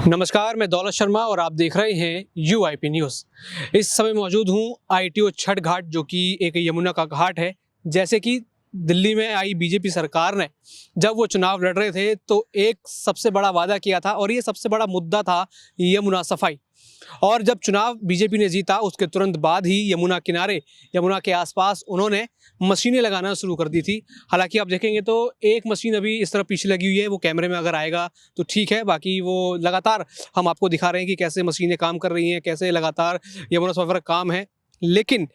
नमस्कार, मैं दौलत शर्मा और आप देख रहे हैं यूआईपी न्यूज़। इस समय मौजूद हूँ आईटीओ छठ घाट, जो कि एक यमुना का घाट है। जैसे कि दिल्ली में आई बीजेपी सरकार ने जब वो चुनाव लड़ रहे थे तो एक सबसे बड़ा वादा किया था और ये सबसे बड़ा मुद्दा था यमुना सफाई। और जब चुनाव बीजेपी ने जीता उसके तुरंत बाद ही यमुना किनारे, यमुना के आसपास उन्होंने मशीनें लगाना शुरू कर दी थी। हालांकि आप देखेंगे तो एक मशीन अभी इस तरह पीछे लगी हुई है, वो कैमरे में अगर आएगा तो ठीक है, बाकी वो लगातार हम आपको दिखा रहे हैं कि कैसे मशीनें काम कर रही हैं, कैसे लगातार यमुना सफाई का काम है। लेकिन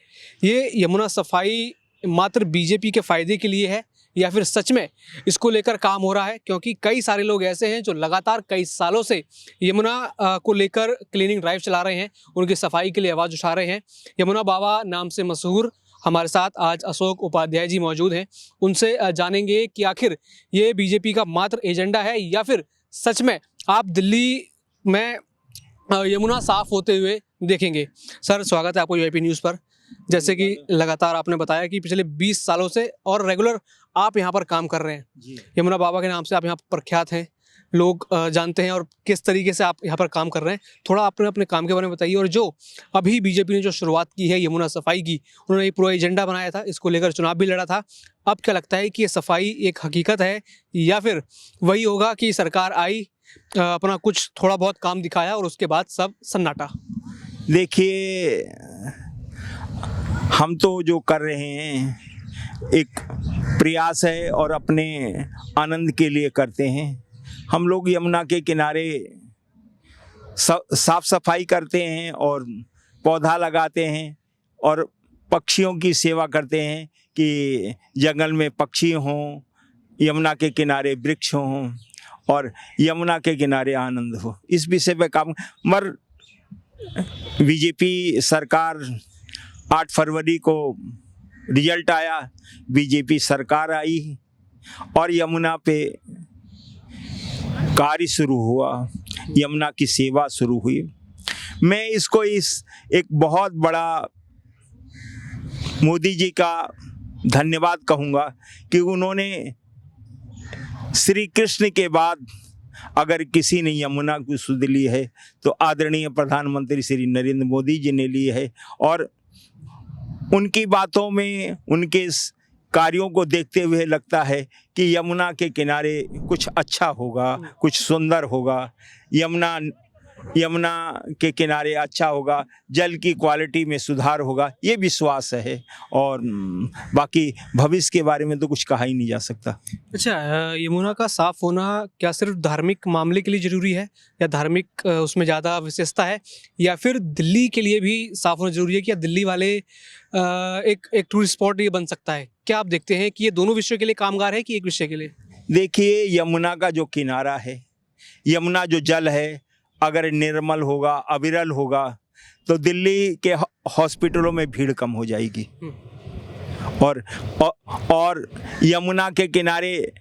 ये यमुना सफाई मात्र बीजेपी के फायदे के लिए है या फिर सच में इसको लेकर काम हो रहा है? क्योंकि कई सारे लोग ऐसे हैं जो लगातार कई सालों से यमुना को लेकर क्लीनिंग ड्राइव चला रहे हैं, उनकी सफाई के लिए आवाज़ उठा रहे हैं। यमुना बाबा नाम से मशहूर हमारे साथ आज अशोक उपाध्याय जी मौजूद हैं। उनसे जानेंगे कि आखिर ये बीजेपी का मात्र एजेंडा है या फिर सच में आप दिल्ली में यमुना साफ होते हुए देखेंगे। सर, स्वागत है आपको यूआईपी न्यूज़ पर। जैसे कि लगातार आपने बताया कि पिछले 20 सालों से और रेगुलर आप यहाँ पर काम कर रहे हैं जी। यमुना बाबा के नाम से आप यहाँ पर प्रख्यात हैं, लोग जानते हैं और किस तरीके से आप यहाँ पर काम कर रहे हैं। थोड़ा आपने अपने काम के बारे में बताइए। और जो अभी बीजेपी ने जो शुरुआत की है यमुना सफाई की, उन्होंने ये पूरा एजेंडा बनाया था, इसको लेकर चुनाव भी लड़ा था। अब क्या लगता है कि ये सफाई एक हकीकत है या फिर वही होगा कि सरकार आई, अपना कुछ थोड़ा बहुत काम दिखाया और उसके बाद सब सन्नाटा? देखिए, हम तो जो कर रहे हैं एक प्रयास है और अपने आनंद के लिए करते हैं। हम लोग यमुना के किनारे साफ सफाई करते हैं और पौधा लगाते हैं और पक्षियों की सेवा करते हैं कि जंगल में पक्षी हों, यमुना के किनारे वृक्ष हों और यमुना के किनारे आनंद हो। इस विषय पे काम मर बीजेपी सरकार 8 फरवरी को रिजल्ट आया, बीजेपी सरकार आई और यमुना पे कार्य शुरू हुआ, यमुना की सेवा शुरू हुई। मैं इसको एक बहुत बड़ा मोदी जी का धन्यवाद कहूँगा कि उन्होंने श्री कृष्ण के बाद अगर किसी ने यमुना की सुध ली है तो आदरणीय प्रधानमंत्री श्री नरेंद्र मोदी जी ने ली है। और उनकी बातों में, उनके कार्यों को देखते हुए लगता है कि यमुना के किनारे कुछ अच्छा होगा, कुछ सुंदर होगा, यमुना के किनारे अच्छा होगा, जल की क्वालिटी में सुधार होगा, ये विश्वास है। और बाकी भविष्य के बारे में तो कुछ कहा ही नहीं जा सकता। अच्छा, यमुना का साफ होना क्या सिर्फ धार्मिक मामले के लिए ज़रूरी है या धार्मिक उसमें ज़्यादा विशेषता है, या फिर दिल्ली के लिए भी साफ होना ज़रूरी है कि या दिल्ली वाले एक टूरिस्ट स्पॉट ये बन सकता है? क्या आप देखते हैं कि ये दोनों विषयों के लिए कामगार है कि एक विषय के लिए? देखिए, यमुना का जो किनारा है, यमुना जो जल है, अगर निर्मल होगा, अविरल होगा तो दिल्ली के हॉस्पिटलों में भीड़ कम हो जाएगी। और यमुना के किनारे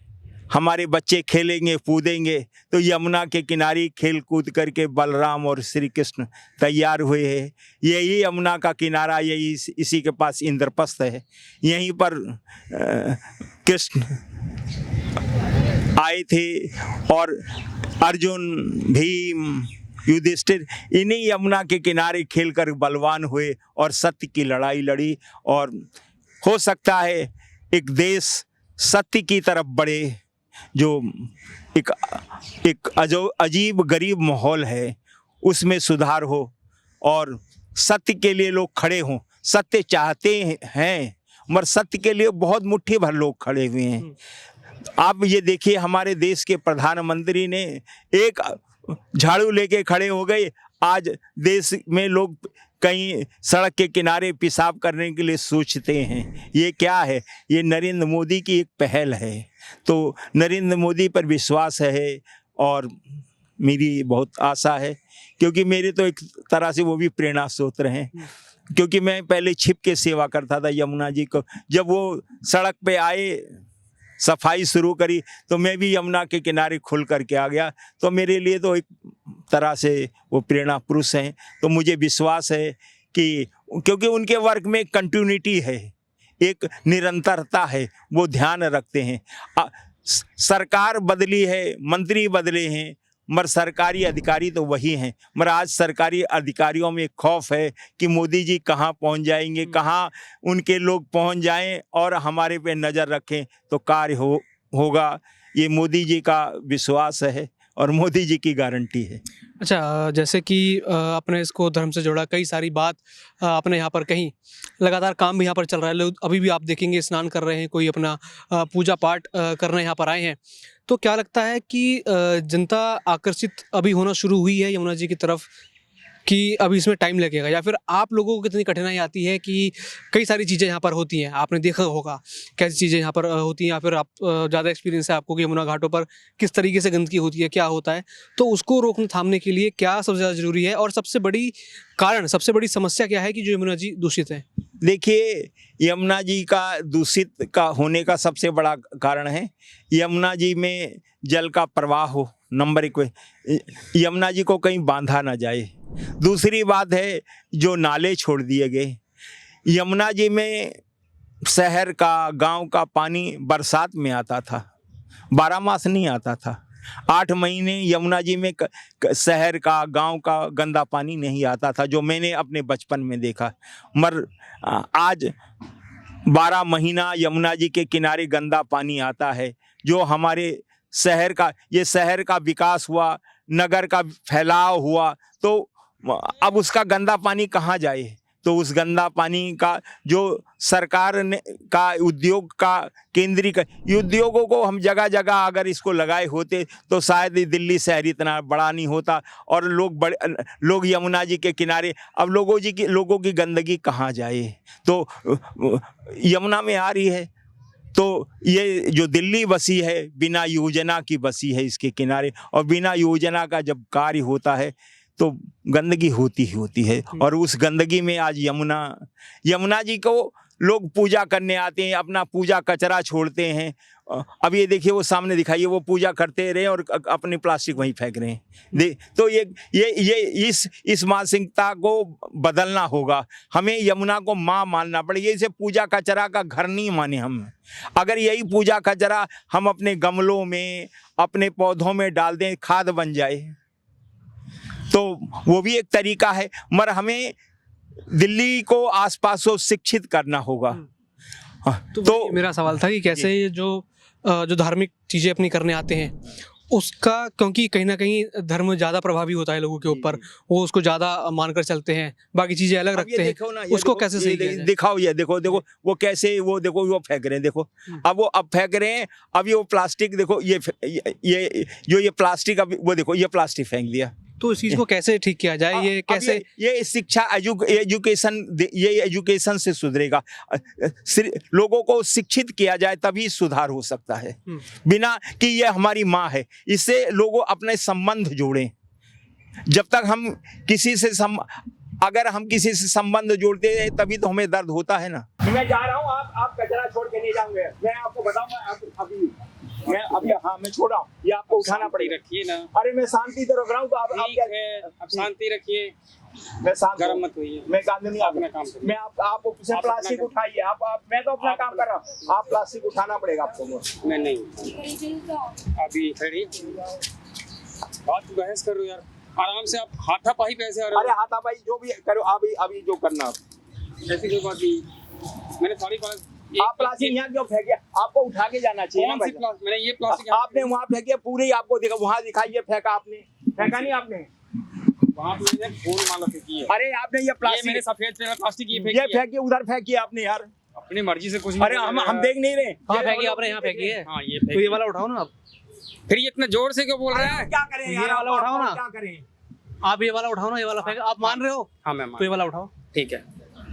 हमारे बच्चे खेलेंगे कूदेंगे तो यमुना के किनारे खेल कूद करके बलराम और श्री कृष्ण तैयार हुए हैं। यही यमुना का किनारा, यही इसी के पास इंद्रप्रस्थ है, यहीं पर कृष्ण आए थे और अर्जुन, भीम, युधिष्ठिर इन्हीं यमुना के किनारे खेलकर बलवान हुए और सत्य की लड़ाई लड़ी। और हो सकता है एक देश सत्य की तरफ बढ़े, जो एक अजीब गरीब माहौल है उसमें सुधार हो और सत्य के लिए लोग खड़े हों। सत्य चाहते हैं मगर सत्य के लिए बहुत मुट्ठी भर लोग खड़े हुए हैं। आप ये देखिए, हमारे देश के प्रधानमंत्री ने एक झाड़ू लेके खड़े हो गए। आज देश में लोग कहीं सड़क के किनारे पेशाब करने के लिए सोचते हैं। ये क्या है? ये नरेंद्र मोदी की एक पहल है। तो नरेंद्र मोदी पर विश्वास है और मेरी बहुत आशा है, क्योंकि मेरे तो एक तरह से वो भी प्रेरणा स्रोत हैं। क्योंकि मैं पहले छिप के सेवा करता था यमुना जी को। जब वो सड़क पे आए, सफाई शुरू करी तो मैं भी यमुना के किनारे खुल करके आ गया। तो मेरे लिए तो एक तरह से वो प्रेरणा पुरुष हैं। तो मुझे विश्वास है कि क्योंकि उनके वर्क में कंटिन्यूटी है, एक निरंतरता है, वो ध्यान रखते हैं। सरकार बदली है, मंत्री बदले हैं मगर सरकारी अधिकारी तो वही हैं। मगर आज सरकारी अधिकारियों में खौफ है कि मोदी जी कहाँ पहुंच जाएंगे, कहाँ उनके लोग पहुंच जाएं और हमारे पे नज़र रखें तो कार्य होगा। ये मोदी जी का विश्वास है और मोदी जी की गारंटी है। अच्छा, जैसे कि आपने इसको धर्म से जोड़ा, कई सारी बात आपने यहाँ पर कही, लगातार काम भी यहाँ पर चल रहा है, लोग अभी भी आप देखेंगे स्नान कर रहे हैं, कोई अपना पूजा पाठ करने यहाँ पर आए हैं। तो क्या लगता है कि जनता आकर्षित अभी होना शुरू हुई है यमुना जी की तरफ, कि अभी इसमें टाइम लगेगा, या फिर आप लोगों को कितनी कठिनाई आती है कि कई सारी चीज़ें यहाँ पर होती हैं, आपने देखा होगा कैसी चीज़ें यहाँ पर होती हैं, या फिर आप ज़्यादा एक्सपीरियंस है आपको कि यमुना घाटों पर किस तरीके से गंदगी होती है, क्या होता है, तो उसको रोकने थामने के लिए क्या सबसे ज़्यादा ज़रूरी है, और सबसे बड़ी समस्या क्या है कि जो यमुना जी दूषित है? देखिए, यमुना जी का दूषित का होने का सबसे बड़ा कारण है यमुना जी में जल का प्रवाह हो। नंबर 1 यमुना जी को कहीं बांधा ना जाए। दूसरी बात है जो नाले छोड़ दिए गए यमुना जी में, शहर का गांव का पानी बरसात में आता था, 12 मास नहीं आता था। 8 महीने यमुना जी में शहर का गांव का गंदा पानी नहीं आता था, जो मैंने अपने बचपन में देखा। मगर आज 12 महीना यमुना जी के किनारे गंदा पानी आता है, जो हमारे शहर का विकास हुआ, नगर का फैलाव हुआ, तो अब उसका गंदा पानी कहाँ जाए? तो उस गंदा पानी का जो सरकार ने का उद्योग का उद्योगों को हम जगह जगह अगर इसको लगाए होते तो शायद दिल्ली शहर इतना बड़ा नहीं होता, और लोग यमुना जी के किनारे, अब लोगों की गंदगी कहाँ जाए? तो यमुना में आ रही है, तो ये जो दिल्ली बसी है बिना योजना की बसी है इसके किनारे, और बिना योजना का जब कार्य होता है तो गंदगी होती ही होती है। और उस गंदगी में आज यमुना जी को लोग पूजा करने आते हैं, अपना पूजा कचरा छोड़ते हैं। अब ये देखिए, वो सामने दिखाइए, वो पूजा करते रहे और अपनी प्लास्टिक वहीं फेंक रहे हैं। तो ये इस मानसिकता को बदलना होगा। हमें यमुना को माँ मानना पड़ेगा, इसे पूजा कचरा का घर नहीं माने हम। अगर यही पूजा कचरा हम अपने गमलों में, अपने पौधों में डाल दें, खाद बन जाए, तो वो भी एक तरीका है। मगर हमें दिल्ली को आसपास को शिक्षित करना होगा। तो मेरा सवाल था कि कैसे ये जो धार्मिक चीज़ें अपनी करने आते हैं उसका, क्योंकि कहीं ना कहीं धर्म ज़्यादा प्रभावी होता है लोगों के ऊपर, वो उसको ज़्यादा मानकर चलते हैं, बाकी चीज़ें अलग रखते हैं, उसको कैसे सही किया जाए? दिखाओ, ये देखो वो कैसे, वो देखो वो फेंक रहे हैं, देखो अब फेंक रहे हैं। अब ये वो प्लास्टिक देखो, ये प्लास्टिक, अब वो देखो ये प्लास्टिक फेंक दिया। तो इस चीज़ को कैसे ठीक किया जाए? ये कैसे, ये शिक्षा एजुकेशन से सुधरेगा। लोगों को शिक्षित किया जाए तभी सुधार हो सकता है, बिना कि ये हमारी माँ है। इससे लोगों अपने संबंध जोड़ें। जब तक हम अगर हम किसी से संबंध जोड़ते हैं तभी तो हमें दर्द होता है ना। मैं जा रहा हूँ, आप कचरा छोड़ के नहीं जाओगे, मैं आपको बताऊंगा। मैं छोड़ रहा हूँ, ये आपको उठाना पड़ेगा। रखिए ना। अरे मैं शांति तो रख रहा हूँ, तो आप शांति रखिए। मैं गरम मत होइए, मैं गांधी अपना काम करिए। मैं आप प्लास्टिक उठाइए, मैं तो अपना काम कर रहा हूँ, आप प्लास्टिक उठाना पड़ेगा आपको। मैं नहीं, अभी खड़ी बात बहस करो यार, आराम से। आप हाथापाई पैसे, अरे हाथापाई जो भी करो, अभी जो करना, ऐसी कोई बात नहीं। मैंने सारी बात, आप प्लास्टिक यहाँ क्यों फेंकिए? आपको उठा के जाना चाहिए ना भाई। मैंने ये प्लास्टिक आपने वहाँ फेंकिए, पूरे आपको देखा, वहाँ दिखाइए, फेंका आपने, फेंका नहीं आपने? वहाँ पे फूल माला फेंकी है। अरे आपने ये प्लास्टिक, मेरे सफेद प्लास्टिक ये फेंकी, उधर फेंकी आपने यार, अपनी मर्जी से कुछ। अरे हम देख नहीं रहे कहाँ फेंकी आपने, यहाँ फेंकी है। हाँ ये वाला उठाओ ना आप। फिर ये इतना जोर से क्यों बोल रहे हैं? क्या करें, ये वाला उठाओ ना। क्या करें आप? ये वाला उठाओ ना, ये वाला फेंक, आप मान रहे हो? हाँ मैं मान, तो ये वाला उठाओ, ठीक है।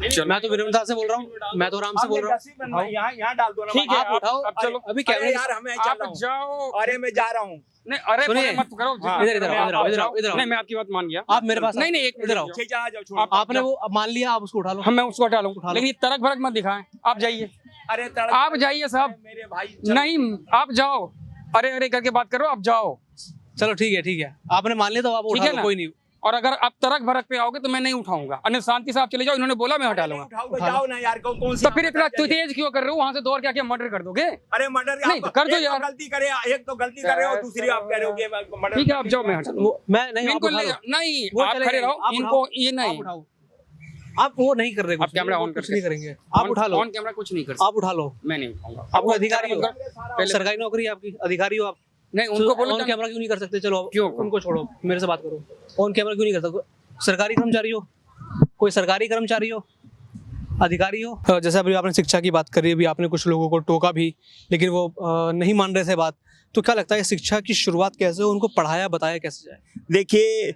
मैं तो विनम्रता से बोल रहा हूँ, मैं तो आराम से बोल रहा हूँ। यहाँ डाल दो ना, ठीक है, आप उठाओ। अब चलो, अभी कैमरे यार, हमें जाओ। अरे मैं जा रहा हूँ। नहीं, अरे सुनिए, मत करो। इधर आओ। नहीं, मैं आपकी बात मान गया। आप मेरे पास नहीं, एक इधर आओ। आपने वो मान लिया, आप उसको उठा लो। मैं उसको हटा लूँ, लेकिन तड़क भड़क मत दिखाएं। आप जाइए। अरे आप जाइए साहब, मेरे भाई। नहीं, आप जाओ। अरे करके बात करो, आप जाओ। चलो ठीक है, आपने मान लिया तो आप उठा लो, कोई नहीं। और अगर आप तरक भरक पे आओगे तो मैं नहीं उठाऊंगा, अन्य शांति से आप चले जाओ, इन्होंने बोला मैं हटा लूंगा। जाओ ना यार, कौन सी तो फिर इतना तेज क्यों कर रहे हो? वहां से दौड़ के आके मर्डर कर दोगे? अरे मर्डर नहीं तो कर दो यार। गलती करे, एक तो गलती कर रहे हो, दूसरी आप कह रहे हो कि मर्डर। ठीक है आप जाओ, मैं हटा लूंगा। मैं नहीं, इनको ले नहीं, आप खड़े रहो, इनको ये नहीं, आप वो नहीं कर रहे, आप कैमरा ऑन कुछ नहीं करेंगे, आप उठा लो, ऑन कैमरा कुछ नहीं कर आप उठा लो, मैं नहीं उठाऊंगा। आपको अधिकारी हो, पहले सरकारी नौकरी है आपकी, अधिकारी हो आप, नहीं उनको बोलो ऑन कैमरा क्यों नहीं कर सकते? चलो क्यों? उनको छोड़ो, मेरे से बात करो, ऑन कैमरा क्यों नहीं कर सकते? सरकारी कर्मचारी हो, कोई सरकारी कर्मचारी हो, अधिकारी हो। जैसे अभी आपने शिक्षा की बात करी, अभी आपने कुछ लोगों को टोका भी, लेकिन वो नहीं मान रहे थे बात, तो क्या लगता है शिक्षा की शुरुआत कैसे हो, उनको पढ़ाया बताया कैसे जाए? देखिए,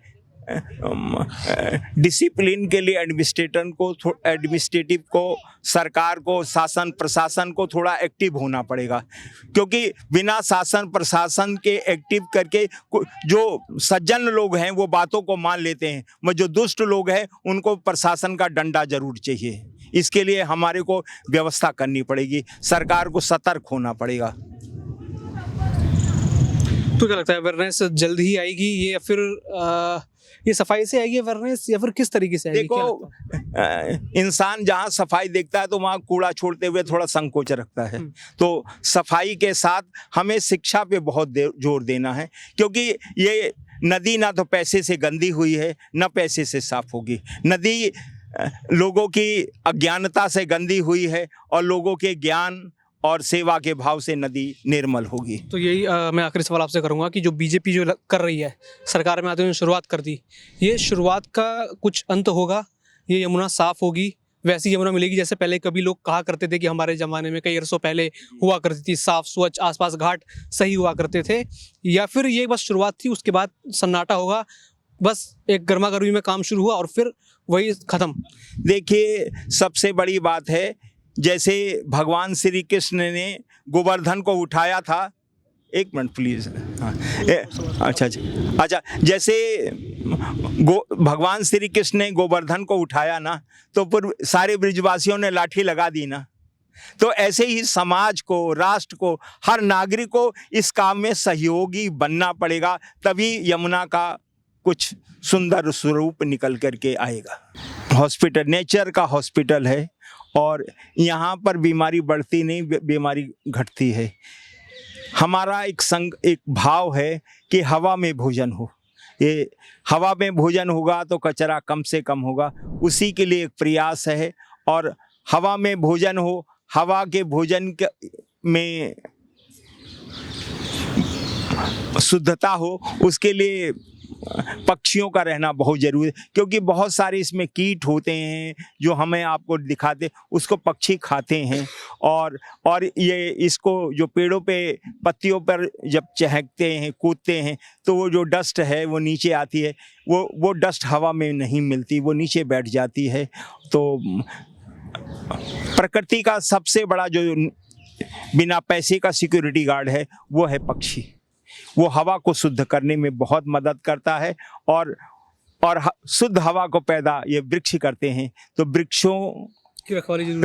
डिसिप्लिन के लिए एडमिनिस्ट्रेटिव को, सरकार को, शासन प्रशासन को थोड़ा एक्टिव होना पड़ेगा, क्योंकि बिना शासन प्रशासन के एक्टिव करके जो सज्जन लोग हैं वो बातों को मान लेते हैं, मगर जो दुष्ट लोग हैं उनको प्रशासन का डंडा जरूर चाहिए। इसके लिए हमारे को व्यवस्था करनी पड़ेगी, सरकार को सतर्क होना पड़ेगा। तो क्या लगता है अवेयरनेस जल्द ही आएगी ये, या फिर ये सफाई से आएगी अवेयरनेस, या फिर किस तरीके से आएगी? देखो, इंसान जहाँ सफाई देखता है तो वहाँ कूड़ा छोड़ते हुए थोड़ा संकोच रखता है, तो सफाई के साथ हमें शिक्षा पे बहुत जोर देना है, क्योंकि ये नदी ना तो पैसे से गंदी हुई है, ना पैसे से साफ होगी। नदी लोगों की अज्ञानता से गंदी हुई है, और लोगों के ज्ञान और सेवा के भाव से नदी निर्मल होगी। तो यही मैं आखिरी सवाल आपसे करूंगा कि जो बीजेपी जो कर रही है, सरकार में आते हुए शुरुआत कर दी, ये शुरुआत का कुछ अंत होगा? ये यमुना साफ होगी, वैसी यमुना मिलेगी जैसे पहले कभी लोग कहा करते थे कि हमारे ज़माने में कई अरसों पहले हुआ करती थी, साफ स्वच्छ आसपास घाट सही हुआ करते थे? या फिर ये बस शुरुआत थी, उसके बाद सन्नाटा होगा, बस एक गर्मा गर्मी में काम शुरू हुआ और फिर वही खत्म? देखिए, सबसे बड़ी बात है, जैसे भगवान श्री कृष्ण ने गोवर्धन को उठाया था, एक मिनट प्लीज, हाँ, अच्छा, जैसे भगवान श्री कृष्ण ने गोवर्धन को उठाया ना, तो फिर सारे ब्रिजवासियों ने लाठी लगा दी ना, तो ऐसे ही समाज को, राष्ट्र को, हर नागरिक को इस काम में सहयोगी बनना पड़ेगा, तभी यमुना का कुछ सुंदर स्वरूप निकल करके आएगा। हॉस्पिटल नेचर का हॉस्पिटल है, और यहाँ पर बीमारी बढ़ती नहीं, बीमारी घटती है। हमारा एक भाव है कि हवा में भोजन हो, ये हवा में भोजन होगा तो कचरा कम से कम होगा, उसी के लिए एक प्रयास है। और हवा में भोजन हो, हवा के भोजन में शुद्धता हो, उसके लिए पक्षियों का रहना बहुत जरूरी है, क्योंकि बहुत सारे इसमें कीट होते हैं जो हमें आपको दिखाते, उसको पक्षी खाते हैं, और ये इसको जो पेड़ों पे पत्तियों पर जब चहकते हैं, कूदते हैं, तो वो जो डस्ट है वो नीचे आती है, वो डस्ट हवा में नहीं मिलती, वो नीचे बैठ जाती है। तो प्रकृति का सबसे बड़ा जो बिना पैसे का सिक्योरिटी गार्ड है वो है पक्षी। वो हवा को शुद्ध करने में बहुत मदद करता है, और शुद्ध हवा को पैदा ये वृक्ष करते हैं, तो वृक्षों की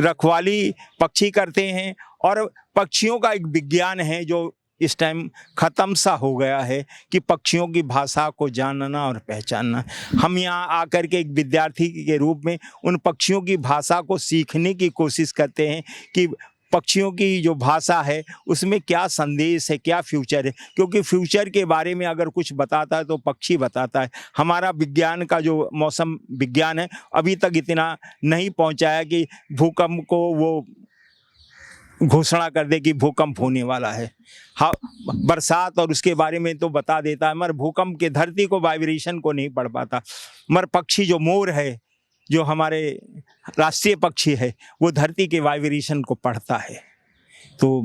रखवाली पक्षी करते हैं। और पक्षियों का एक विज्ञान है जो इस टाइम ख़त्म सा हो गया है, कि पक्षियों की भाषा को जानना और पहचानना। हम यहाँ आकर के एक विद्यार्थी के रूप में उन पक्षियों की भाषा को सीखने की कोशिश करते हैं कि पक्षियों की जो भाषा है उसमें क्या संदेश है, क्या फ्यूचर है, क्योंकि फ्यूचर के बारे में अगर कुछ बताता है तो पक्षी बताता है। हमारा विज्ञान का जो मौसम विज्ञान है अभी तक इतना नहीं पहुंचाया कि भूकंप को वो घोषणा कर दे कि भूकंप होने वाला है। हाँ, बरसात और उसके बारे में तो बता देता है, मगर भूकंप के धरती को, वाइब्रेशन को नहीं पढ़ पाता। मगर पक्षी जो मोर है, जो हमारे राष्ट्रीय पक्षी है, वो धरती के वाइब्रेशन को पढ़ता है। तो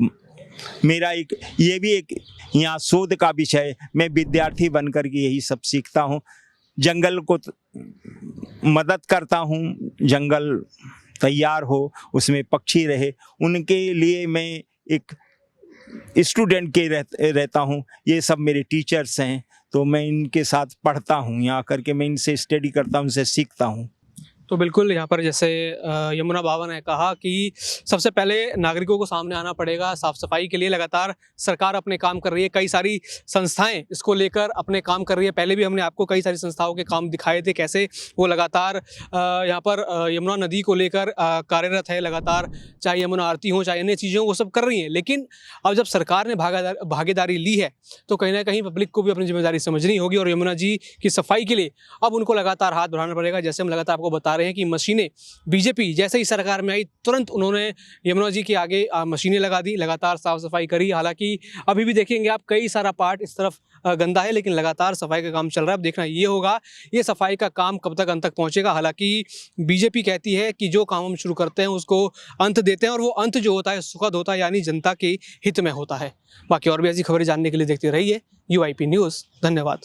मेरा ये भी एक यहाँ शोध का विषय, मैं विद्यार्थी बनकर के यही सब सीखता हूँ। जंगल को मदद करता हूँ, जंगल तैयार हो, उसमें पक्षी रहे, उनके लिए मैं एक स्टूडेंट के रहता हूँ। ये सब मेरे टीचर्स हैं, तो मैं इनके साथ पढ़ता हूँ, यहाँ करके मैं इनसे स्टडी करता हूँ, इनसे सीखता हूँ। तो बिल्कुल यहाँ पर जैसे यमुना बाबा ने कहा कि सबसे पहले नागरिकों को सामने आना पड़ेगा। साफ सफाई के लिए लगातार सरकार अपने काम कर रही है, कई सारी संस्थाएं इसको लेकर अपने काम कर रही है। पहले भी हमने आपको कई सारी संस्थाओं के काम दिखाए थे, कैसे वो लगातार यहाँ पर यमुना नदी को लेकर कार्यरत है लगातार, चाहे यमुना आरती हो चाहे अन्य चीज़ें वो सब कर रही हैं। लेकिन अब जब सरकार ने भागीदारी ली है तो कहीं ना कहीं पब्लिक को भी अपनी जिम्मेदारी समझनी होगी और यमुना जी की सफाई के लिए अब उनको लगातार हाथ बढ़ाना पड़ेगा। जैसे हम लगातार आपको बता रहे हैं कि मशीनें बीजेपी जैसे ही सरकार में आई तुरंत उन्होंने यमुना जी के आगे मशीनें लगा दी, लगातार साफ सफाई करी। हालांकि अभी भी देखेंगे आप कई सारा पार्ट इस तरफ गंदा है, लेकिन लगातार सफाई का काम चल रहा है। अब देखना ये होगा ये सफाई का काम कब तक अंत तक पहुंचेगा। हालांकि बीजेपी कहती है कि जो काम हम शुरू करते हैं उसको अंत देते हैं और वो अंत जो होता है सुखद होता है, यानी जनता के हित में होता है। बाकी और भी ऐसी खबरें जानने के लिए देखते रहिए UIP न्यूज़। धन्यवाद।